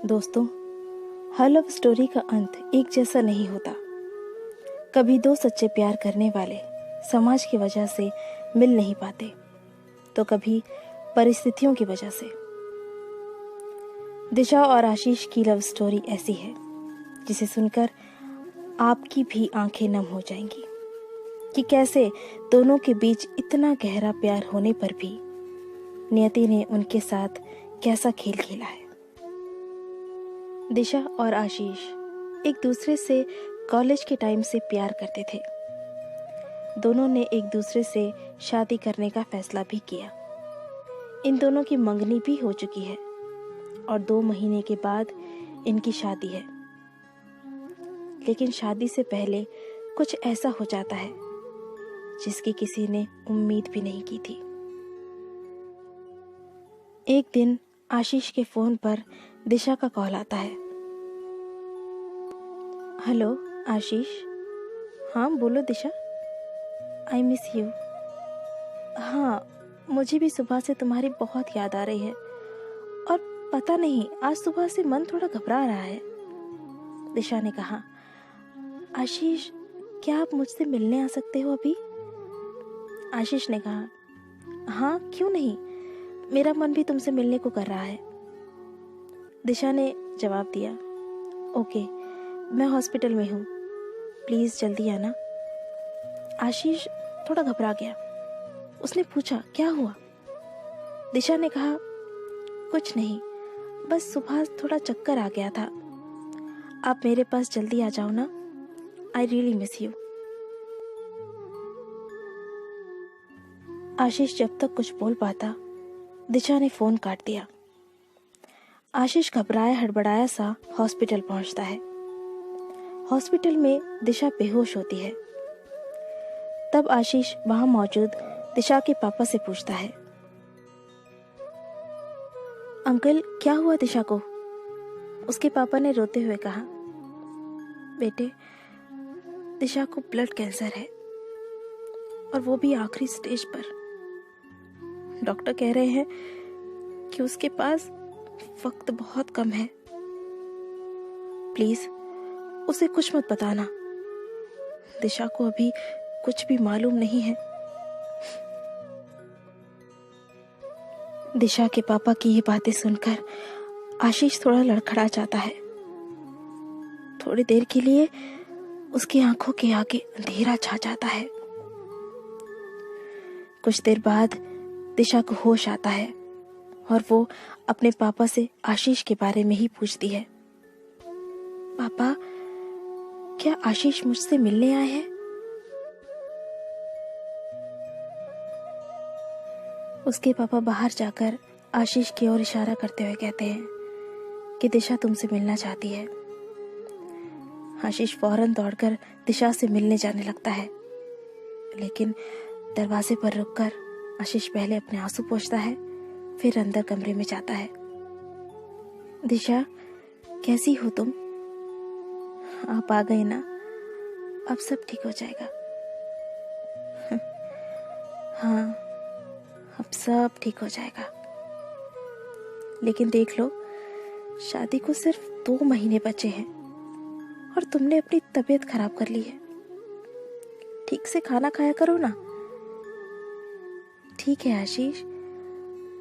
दोस्तों, हर love story का अंत एक जैसा नहीं होता। कभी दो सच्चे प्यार करने वाले समाज की वजह से मिल नहीं पाते, तो कभी परिस्थितियों की वजह से। दिशा और आशीष की लव स्टोरी ऐसी है जिसे सुनकर आपकी भी आंखें नम हो जाएंगी कि कैसे दोनों के बीच इतना गहरा प्यार होने पर भी नियति ने उनके साथ कैसा खेल खेला है। दिशा और आशीष एक दूसरे से कॉलेज के टाइम से प्यार करते थे। दोनों ने एक दूसरे से शादी करने का फैसला भी किया। इन दोनों की मंगनी भी हो चुकी है और 2 महीने के बाद इनकी शादी है। लेकिन शादी से पहले कुछ ऐसा हो जाता है जिसकी किसी ने उम्मीद भी नहीं की थी। एक दिन आशीष के फोन पर दिशा का कॉल आता है। हेलो आशीष। हाँ बोलो दिशा। I miss you. हाँ, मुझे भी सुबह से तुम्हारी बहुत याद आ रही है और पता नहीं आज सुबह से मन थोड़ा घबरा रहा है। दिशा ने कहा। आशीष, क्या आप मुझसे मिलने आ सकते हो अभी? आशीष ने कहा, हाँ क्यों नहीं, मेरा मन भी तुमसे मिलने को कर रहा है। दिशा ने जवाब दिया, ओके, मैं हॉस्पिटल में हूँ, प्लीज जल्दी आना। आशीष थोड़ा घबरा गया। उसने पूछा, क्या हुआ? दिशा ने कहा, कुछ नहीं, बस सुबह थोड़ा चक्कर आ गया था। आप मेरे पास जल्दी आ जाओ ना, आई रियली मिस यू। आशीष जब तक कुछ बोल पाता, दिशा ने फोन काट दिया। आशीष घबराया हड़बड़ाया सा हॉस्पिटल पहुंचता है। हॉस्पिटल में दिशा बेहोश होती है। तब आशीष वहां मौजूद दिशा के पापा से पूछता है, अंकल क्या हुआ दिशा को? उसके पापा ने रोते हुए कहा, बेटे, दिशा को ब्लड कैंसर है और वो भी आखिरी स्टेज पर। डॉक्टर कह रहे हैं कि उसके पास वक्त बहुत कम है। प्लीज उसे कुछ मत बताना। दिशा को अभी कुछ भी मालूम नहीं है। दिशा के पापा की ये बातें सुनकर आशीष थोड़ा लड़खड़ा जाता है। थोड़ी देर के लिए उसकी आंखों के आगे अंधेरा छा जाता है। कुछ देर बाद दिशा को होश आता है और वो अपने पापा से आशीष के बारे में ही पूछती है। पापा, क्या आशीष मुझसे मिलने आए हैं? उसके पापा बाहर जाकर आशीष की ओर इशारा करते हुए कहते हैं कि दिशा तुमसे मिलना चाहती है। आशीष फौरन दौड़कर दिशा से मिलने जाने लगता है, लेकिन दरवाजे पर रुककर आशीष पहले अपने आंसू पोंछता है, फिर अंदर कमरे में जाता है। दिशा, कैसी हो तुम? आप आ गए ना, अब सब ठीक हो जाएगा। हाँ, अब सब ठीक हो जाएगा। लेकिन देख लो, शादी को सिर्फ 2 महीने बचे हैं और तुमने अपनी तबीयत खराब कर ली है। ठीक से खाना खाया करो ना। ठीक है आशीष,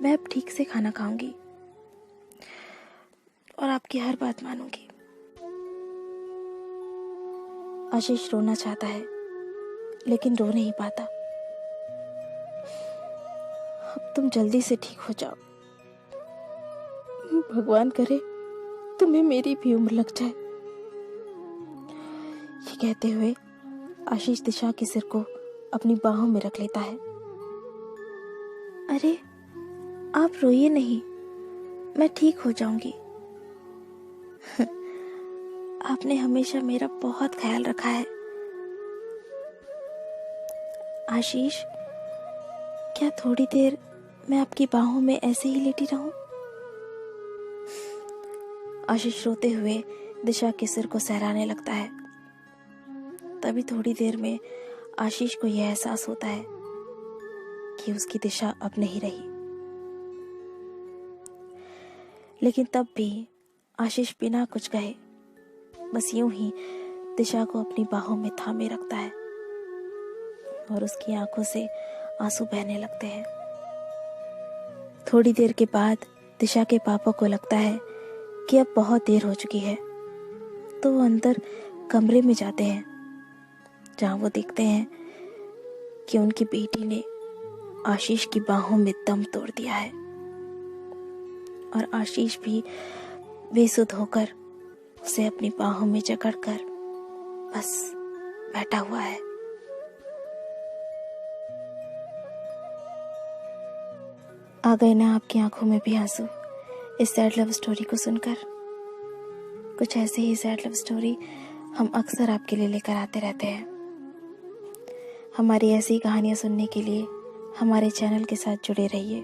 मैं अब ठीक से खाना खाऊंगी और आपकी हर बात मानूंगी। आशीष रोना चाहता है लेकिन रो नहीं पाता। अब तुम जल्दी से ठीक हो जाओ। भगवान करे तुम्हें मेरी भी उम्र लग जाए। ये कहते हुए आशीष दिशा के सिर को अपनी बाहों में रख लेता है। अरे आप रोइए नहीं, मैं ठीक हो जाऊंगी। आपने हमेशा मेरा बहुत ख्याल रखा है। आशीष, क्या थोड़ी देर मैं आपकी बाहों में ऐसे ही लेटी रहूं? आशीष रोते हुए दिशा के सिर को सहलाने लगता है। तभी थोड़ी देर में आशीष को यह एहसास होता है कि उसकी दिशा अब नहीं रही। लेकिन तब भी आशीष बिना कुछ कहे बस यूं ही दिशा को अपनी बाहों में थामे रखता है और उसकी आंखों से आंसू बहने लगते हैं। थोड़ी देर के बाद दिशा के पापा को लगता है कि अब बहुत देर हो चुकी है, तो वो अंदर कमरे में जाते हैं, जहां वो देखते हैं कि उनकी बेटी ने आशीष की बाहों में दम तोड़ दिया है और आशीष भी बेसुध होकर उसे अपनी बाहों में जकड़कर बस बैठा हुआ है। आ गए ना आपकी आंखों में भी आंसू इस सैड लव स्टोरी को सुनकर? कुछ ऐसे ही सैड लव स्टोरी हम अक्सर आपके लिए लेकर आते रहते हैं। हमारी ऐसी कहानियां सुनने के लिए हमारे चैनल के साथ जुड़े रहिए।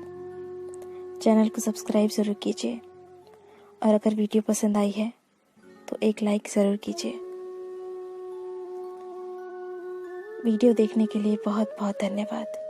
चैनल को सब्सक्राइब ज़रूर कीजिए और अगर वीडियो पसंद आई है तो एक लाइक ज़रूर कीजिए। वीडियो देखने के लिए बहुत बहुत धन्यवाद।